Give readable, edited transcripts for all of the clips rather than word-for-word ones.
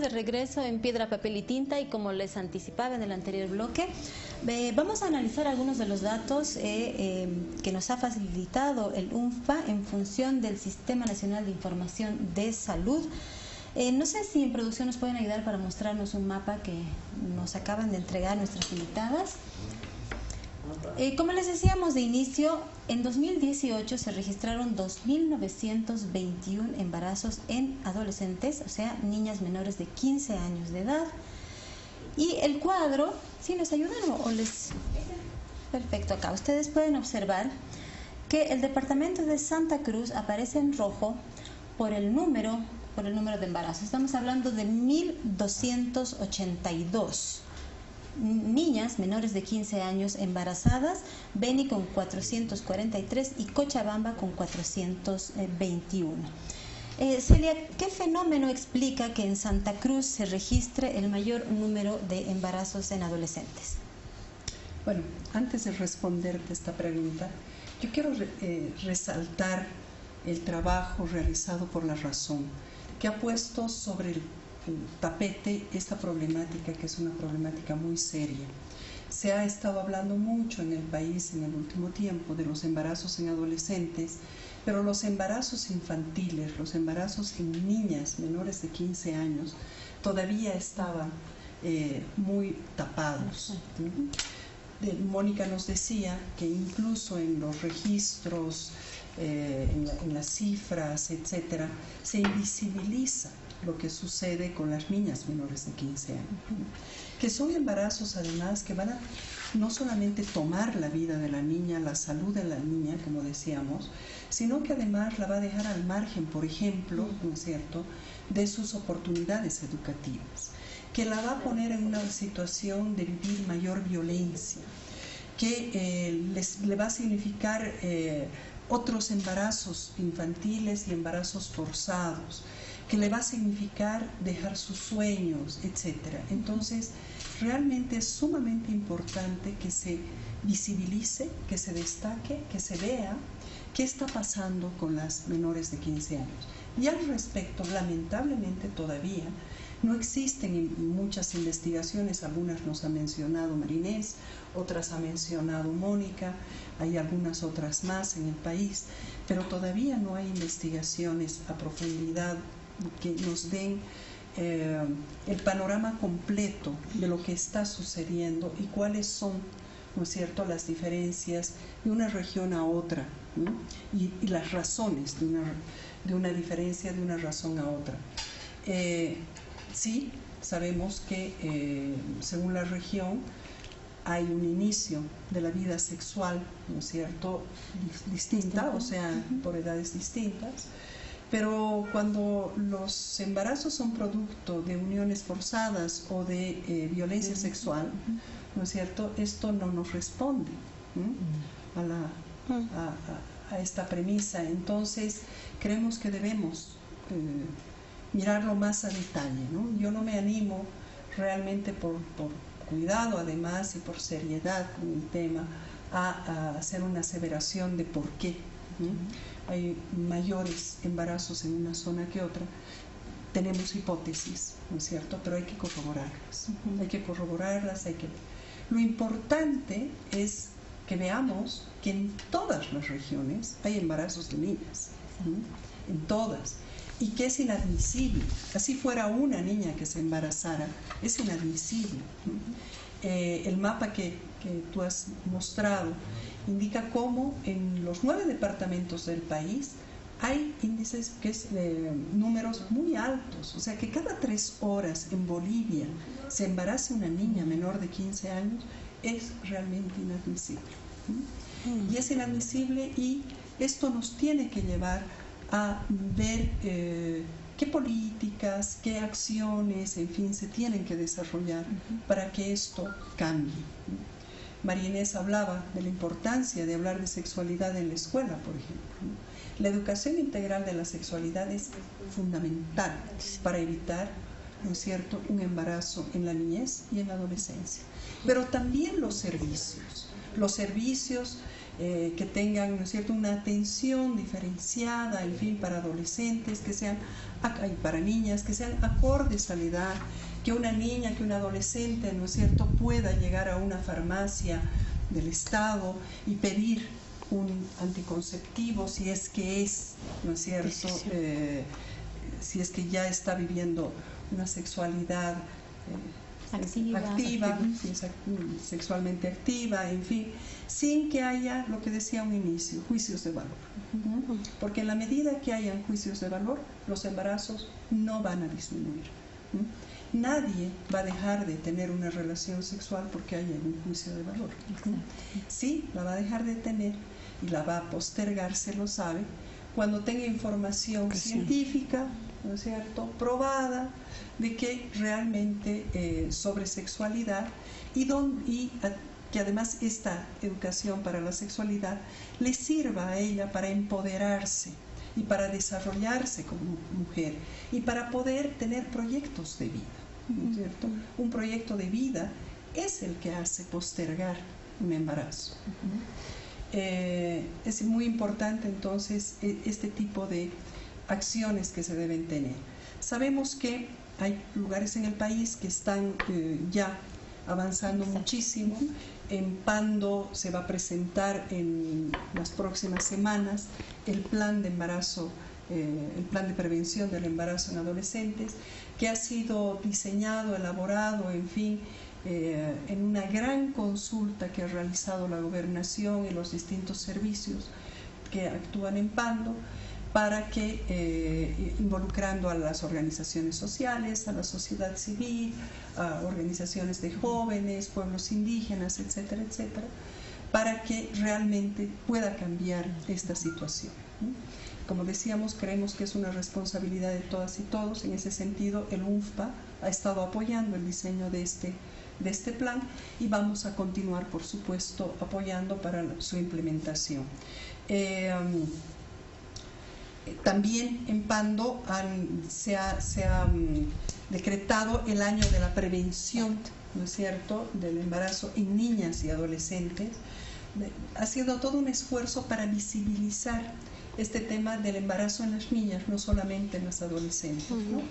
de regreso en Piedra, Papel y Tinta y como les anticipaba en el anterior bloque, vamos a analizar algunos de los datos que nos ha facilitado el UNFPA en función del Sistema Nacional de Información de Salud. No sé si en producción nos pueden ayudar para mostrarnos un mapa que nos acaban de entregar nuestras invitadas. Como les decíamos de inicio, en 2018 se registraron 2.921 embarazos en adolescentes, o sea, niñas menores de 15 años de edad. Y el cuadro, ¿sí nos ayudan o les...? Perfecto, acá ustedes pueden observar que el departamento de Santa Cruz aparece en rojo por el número de embarazos. Estamos hablando de 1.282 niñas menores de 15 años embarazadas, Beni con 443 y Cochabamba con 421. Celia, ¿qué fenómeno explica que en Santa Cruz se registre el mayor número de embarazos en adolescentes? Bueno, antes de responderte esta pregunta, yo quiero resaltar el trabajo realizado por La Razón, que ha puesto sobre el tapete esta problemática, que es una problemática muy seria. Se ha estado hablando mucho en el país en el último tiempo de los embarazos en adolescentes, pero los embarazos infantiles, los embarazos en niñas menores de 15 años, todavía estaban muy tapados. Mónica nos decía que incluso en los registros, en las cifras, etcétera, se invisibiliza lo que sucede con las niñas menores de 15 años, que son embarazos además que van a no solamente tomar la vida de la niña, la salud de la niña, como decíamos, sino que además la va a dejar al margen, por ejemplo, ¿no es cierto?, de sus oportunidades educativas, que la va a poner en una situación de vivir mayor violencia, que le va a significar otros embarazos infantiles y embarazos forzados, que le va a significar dejar sus sueños, etc. Entonces, realmente es sumamente importante que se visibilice, que se destaque, que se vea qué está pasando con las menores de 15 años. Y al respecto, lamentablemente todavía no existen muchas investigaciones, algunas nos ha mencionado Marinés, otras ha mencionado Mónica, hay algunas otras más en el país, pero todavía no hay investigaciones a profundidad que nos den el panorama completo de lo que está sucediendo y cuáles son, ¿no es cierto?, las diferencias de una región a otra, ¿no?, y las razones de una diferencia de una razón a otra. Sí, sabemos que según la región hay un inicio de la vida sexual, ¿no es cierto?, distinta, o sea, por edades distintas, pero cuando los embarazos son producto de uniones forzadas o de violencia sexual, ¿no es cierto?, esto no nos responde a esta premisa. Entonces, creemos que debemos mirarlo más a detalle, ¿no? Yo no me animo realmente por cuidado además y por seriedad con el tema a hacer una aseveración de por qué hay mayores embarazos en una zona que otra. Tenemos hipótesis, ¿no es cierto?, pero hay que corroborarlas, Lo importante es que veamos que en todas las regiones hay embarazos de niñas, en todas, y que es inadmisible. Así fuera una niña que se embarazara, es inadmisible. El mapa que tú has mostrado indica cómo en los 9 departamentos del país hay índices, números muy altos, o sea que cada 3 horas en Bolivia se embarace una niña menor de 15 años, es realmente inadmisible. Y es inadmisible, y esto nos tiene que llevar a ver qué políticas, qué acciones, en fin, se tienen que desarrollar para que esto cambie. María Inés hablaba de la importancia de hablar de sexualidad en la escuela, por ejemplo. La educación integral de la sexualidad es fundamental para evitar, ¿no es cierto?, un embarazo en la niñez y en la adolescencia. Pero también los servicios que tengan, ¿no es cierto?, una atención diferenciada, en fin, para adolescentes, que sean, y para niñas, que sean acordes a la edad, que una niña, que un adolescente, ¿no es cierto?, pueda llegar a una farmacia del Estado y pedir un anticonceptivo si es que es, ¿no es cierto?, si es que ya está viviendo una sexualidad activa, sexualmente activa, en fin, sin que haya, lo que decía a un inicio, juicios de valor. Porque en la medida que hayan juicios de valor, los embarazos no van a disminuir. Nadie va a dejar de tener una relación sexual porque haya un juicio de valor. Sí, la va a dejar de tener y la va a postergar, se lo sabe, cuando tenga información científica, ¿no es cierto?, probada, de que realmente sobre sexualidad y que además esta educación para la sexualidad le sirva a ella para empoderarse y para desarrollarse como mujer y para poder tener proyectos de vida, ¿no es cierto? Un proyecto de vida es el que hace postergar un embarazo. Es muy importante entonces este tipo de acciones que se deben tener. Sabemos que hay lugares en el país que están ya avanzando muchísimo. En Pando se va a presentar en las próximas semanas el plan de embarazo, el plan de prevención del embarazo en adolescentes, que ha sido diseñado, elaborado, en fin, en una gran consulta que ha realizado la gobernación y los distintos servicios que actúan en Pando, para que, involucrando a las organizaciones sociales, a la sociedad civil, a organizaciones de jóvenes, pueblos indígenas, etcétera, etcétera, para que realmente pueda cambiar esta situación. Como decíamos, creemos que es una responsabilidad de todas y todos. En ese sentido, el UNFPA ha estado apoyando el diseño de este plan y vamos a continuar, por supuesto, apoyando para su implementación. También en Pando se ha decretado el año de la prevención, ¿no es cierto?, del embarazo en niñas y adolescentes, haciendo todo un esfuerzo para visibilizar este tema del embarazo en las niñas, no solamente en las adolescentes, ¿no?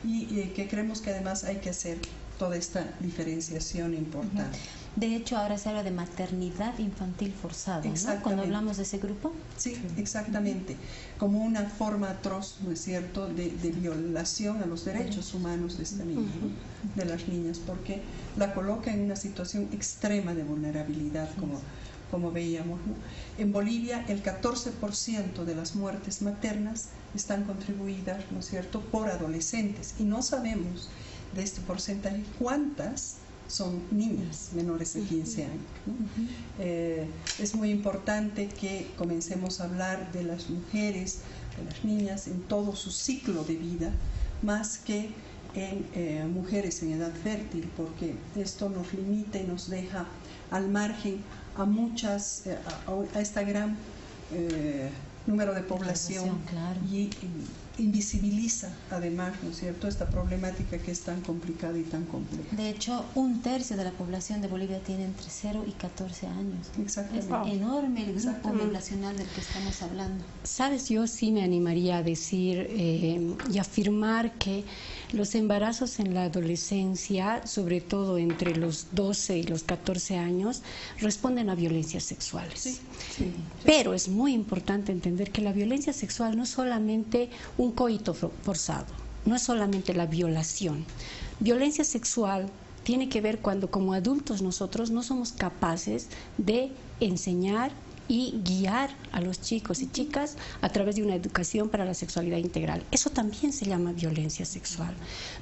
Y que creemos que además hay que hacer toda esta diferenciación importante. De hecho, ahora se habla de maternidad infantil forzada, ¿no?, cuando hablamos de ese grupo. Sí, exactamente, como una forma atroz, ¿no es cierto?, de violación a los derechos humanos de esta niña, ¿no?, de las niñas, porque la coloca en una situación extrema de vulnerabilidad, como veíamos, ¿no? En Bolivia, el 14% de las muertes maternas están contribuidas, ¿no es cierto?, por adolescentes, y no sabemos de este porcentaje cuántas son niñas menores de 15 años, ¿no? Es muy importante que comencemos a hablar de las mujeres, de las niñas en todo su ciclo de vida, más que en mujeres en edad fértil, porque esto nos limita y nos deja al margen a muchas, a esta gran número de población, claro. Y invisibiliza además, ¿no es cierto?, esta problemática que es tan complicada y tan compleja. De hecho, 1/3 de la población de Bolivia tiene entre 0 y 14 años. Exactamente. Es enorme el grupo poblacional del que estamos hablando. Sabes, yo sí me animaría a decir y afirmar que los embarazos en la adolescencia, sobre todo entre los 12 y los 14 años, responden a violencias sexuales. Sí. Pero es muy importante entender que la violencia sexual no es solamente un coito forzado, no es solamente la violación. Violencia sexual tiene que ver cuando como adultos nosotros no somos capaces de enseñar y guiar a los chicos y chicas a través de una educación para la sexualidad integral. Eso también se llama violencia sexual.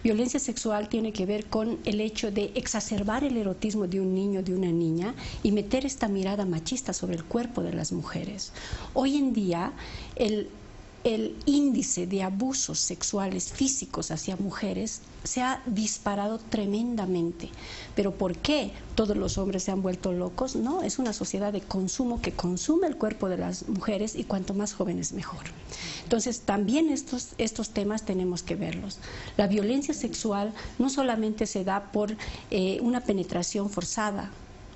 Violencia sexual tiene que ver con el hecho de exacerbar el erotismo de un niño, de una niña, y meter esta mirada machista sobre el cuerpo de las mujeres. Hoy en día, el índice de abusos sexuales físicos hacia mujeres se ha disparado tremendamente. ¿Pero por qué todos los hombres se han vuelto locos? No, es una sociedad de consumo que consume el cuerpo de las mujeres y cuanto más jóvenes mejor. Entonces también estos temas tenemos que verlos. La violencia sexual no solamente se da por una penetración forzada,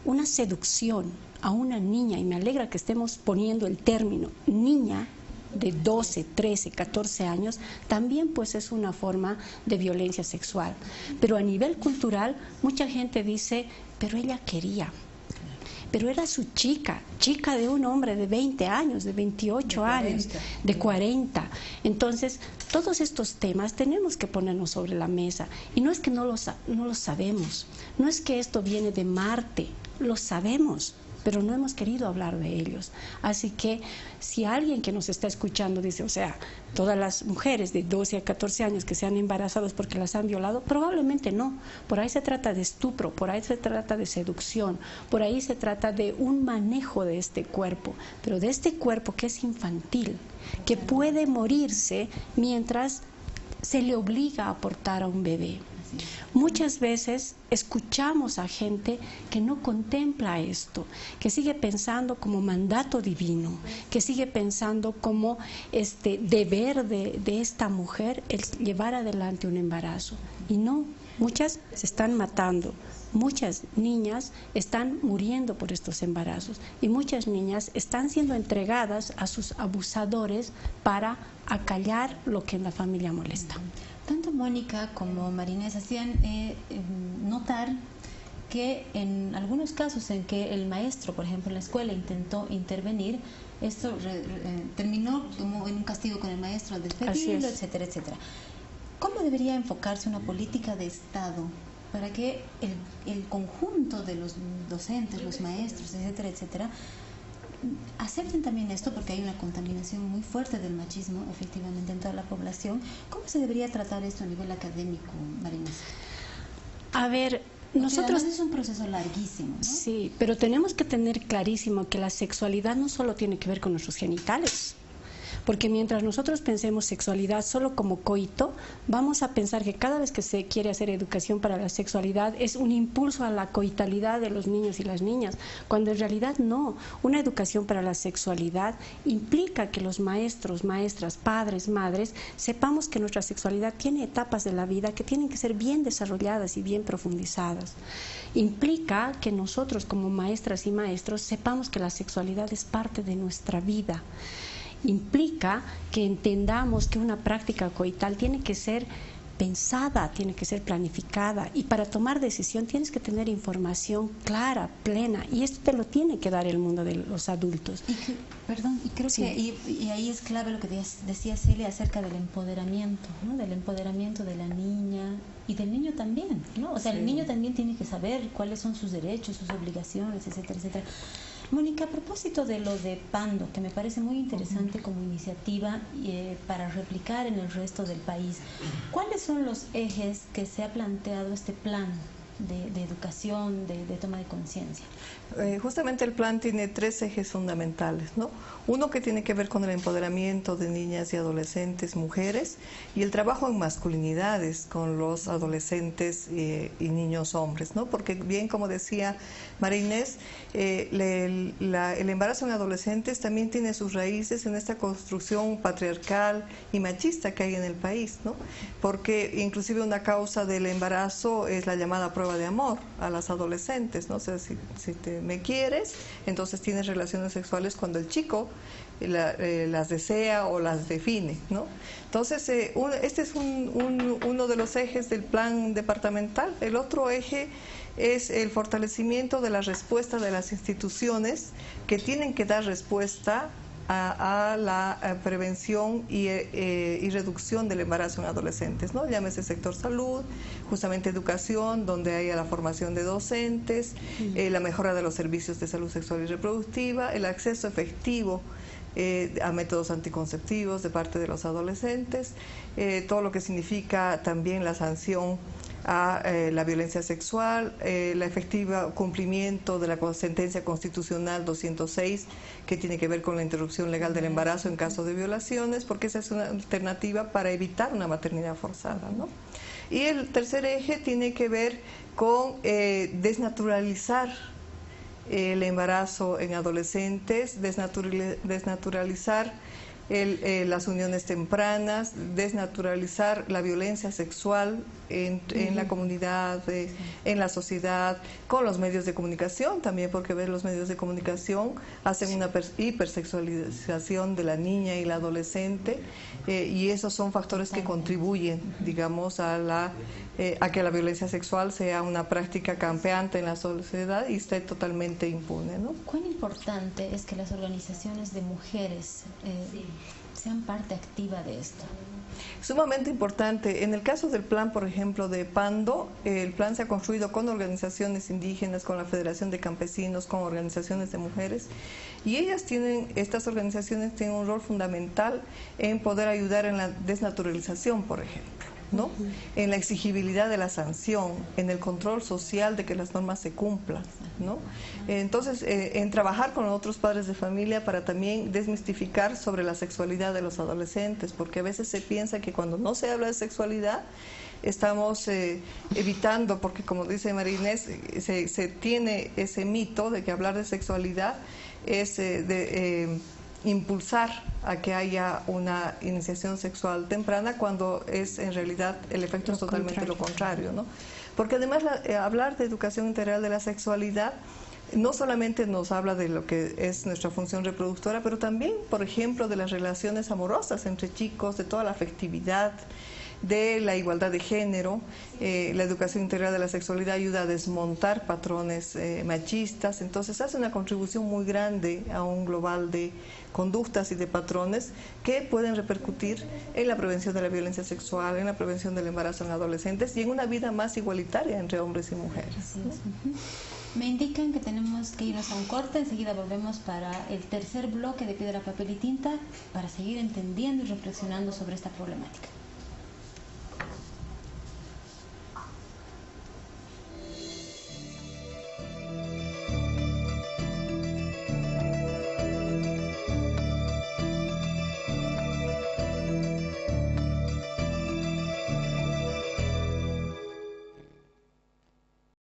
una seducción a una niña, y me alegra que estemos poniendo el término niña de 12, 13, 14 años, también pues es una forma de violencia sexual. Pero a nivel cultural, mucha gente dice, pero ella quería. Pero era su chica de un hombre de 20 años, de 28 años, de 40. Entonces, todos estos temas tenemos que ponernos sobre la mesa. Y no es que no lo sabemos, no es que esto viene de Marte, lo sabemos, pero no hemos querido hablar de ellos. Así que si alguien que nos está escuchando dice, o sea, todas las mujeres de 12 a 14 años que se han embarazado es porque las han violado, probablemente no. Por ahí se trata de estupro, por ahí se trata de seducción, por ahí se trata de un manejo de este cuerpo, pero de este cuerpo que es infantil, que puede morirse mientras se le obliga a abortar a un bebé. Muchas veces escuchamos a gente que no contempla esto, que sigue pensando como mandato divino, que sigue pensando como deber de esta mujer el llevar adelante un embarazo. Y no, muchas se están matando, muchas niñas están muriendo por estos embarazos y muchas niñas están siendo entregadas a sus abusadores para acallar lo que en la familia molesta. Tanto Mónica como Marinés hacían notar que en algunos casos en que el maestro, por ejemplo, en la escuela intentó intervenir, esto terminó como en un castigo con el maestro al despedirlo, etcétera, etcétera. ¿Cómo debería enfocarse una política de Estado para que el conjunto de los docentes, los maestros, etcétera, etcétera, acepten también esto, porque hay una contaminación muy fuerte del machismo efectivamente en toda la población? ¿Cómo se debería tratar esto a nivel académico, Marinés? A ver, nosotros... es un proceso larguísimo, ¿no? Sí, pero tenemos que tener clarísimo que la sexualidad no solo tiene que ver con nuestros genitales. Porque mientras nosotros pensemos sexualidad solo como coito, vamos a pensar que cada vez que se quiere hacer educación para la sexualidad es un impulso a la coitalidad de los niños y las niñas, cuando en realidad no. Una educación para la sexualidad implica que los maestros, maestras, padres, madres, sepamos que nuestra sexualidad tiene etapas de la vida que tienen que ser bien desarrolladas y bien profundizadas. Implica que nosotros como maestras y maestros sepamos que la sexualidad es parte de nuestra vida. Implica que entendamos que una práctica coital tiene que ser pensada, tiene que ser planificada, y para tomar decisión tienes que tener información clara, plena, y esto te lo tiene que dar el mundo de los adultos. Y creo que y ahí es clave lo que decía Celia acerca del empoderamiento, ¿no? Del empoderamiento de la niña y del niño también, ¿no? O sea, el niño también tiene que saber cuáles son sus derechos, sus obligaciones, etcétera, etcétera. Mónica, a propósito de lo de Pando, que me parece muy interesante como iniciativa para replicar en el resto del país, ¿cuáles son los ejes que se ha planteado este plan de educación, de toma de conciencia? Justamente el plan tiene 3 ejes fundamentales, ¿no? Uno que tiene que ver con el empoderamiento de niñas y adolescentes, mujeres, y el trabajo en masculinidades con los adolescentes y niños hombres, ¿no? Porque bien, como decía María Inés, el embarazo en adolescentes también tiene sus raíces en esta construcción patriarcal y machista que hay en el país, ¿no? Porque inclusive una causa del embarazo es la llamada prueba de amor a las adolescentes, ¿no? O sea, si me quieres, entonces tienes relaciones sexuales cuando el chico las desea o las define, ¿no? Entonces, este es uno de los ejes del plan departamental. El otro eje es el fortalecimiento de la respuesta de las instituciones que tienen que dar respuesta a la prevención y reducción del embarazo en adolescentes, ¿no? Llámese sector salud, justamente educación, donde haya la formación de docentes, la mejora de los servicios de salud sexual y reproductiva, el acceso efectivo a métodos anticonceptivos de parte de los adolescentes, todo lo que significa también la sanción a la violencia sexual, el efectivo cumplimiento de la sentencia constitucional 206, que tiene que ver con la interrupción legal del embarazo en caso de violaciones, porque esa es una alternativa para evitar una maternidad forzada, ¿no? Y el tercer eje tiene que ver con desnaturalizar el embarazo en adolescentes, desnaturalizar las uniones tempranas, desnaturalizar la violencia sexual en la comunidad, en la sociedad, con los medios de comunicación también, porque los medios de comunicación hacen una hipersexualización de la niña y la adolescente, y esos son factores que contribuyen, digamos, a que la violencia sexual sea una práctica campeante en la sociedad y esté totalmente impune, ¿no? ¿Cuán importante es que las organizaciones de mujeres sean parte activa de esto? Sumamente importante. En el caso del plan, por ejemplo, de Pando, el plan se ha construido con organizaciones indígenas, con la Federación de Campesinos, con organizaciones de mujeres, y estas organizaciones tienen un rol fundamental en poder ayudar en la desnaturalización, por ejemplo, ¿no? En la exigibilidad de la sanción, en el control social de que las normas se cumplan, ¿no? Entonces, en trabajar con otros padres de familia para también desmistificar sobre la sexualidad de los adolescentes, porque a veces se piensa que cuando no se habla de sexualidad estamos evitando, porque como dice María Inés, se tiene ese mito de que hablar de sexualidad es impulsar a que haya una iniciación sexual temprana, cuando es en realidad el efecto es totalmente lo contrario, ¿no? Porque además hablar de educación integral de la sexualidad no solamente nos habla de lo que es nuestra función reproductora, pero también, por ejemplo, de las relaciones amorosas entre chicos, de toda la afectividad, de la igualdad de género. La educación integral de la sexualidad ayuda a desmontar patrones machistas, entonces hace una contribución muy grande a un global de conductas y de patrones que pueden repercutir en la prevención de la violencia sexual, en la prevención del embarazo en adolescentes y en una vida más igualitaria entre hombres y mujeres. Así es. Me indican que tenemos que irnos a un corte, enseguida volvemos para el tercer bloque de Piedra, Papel y Tinta para seguir entendiendo y reflexionando sobre esta problemática.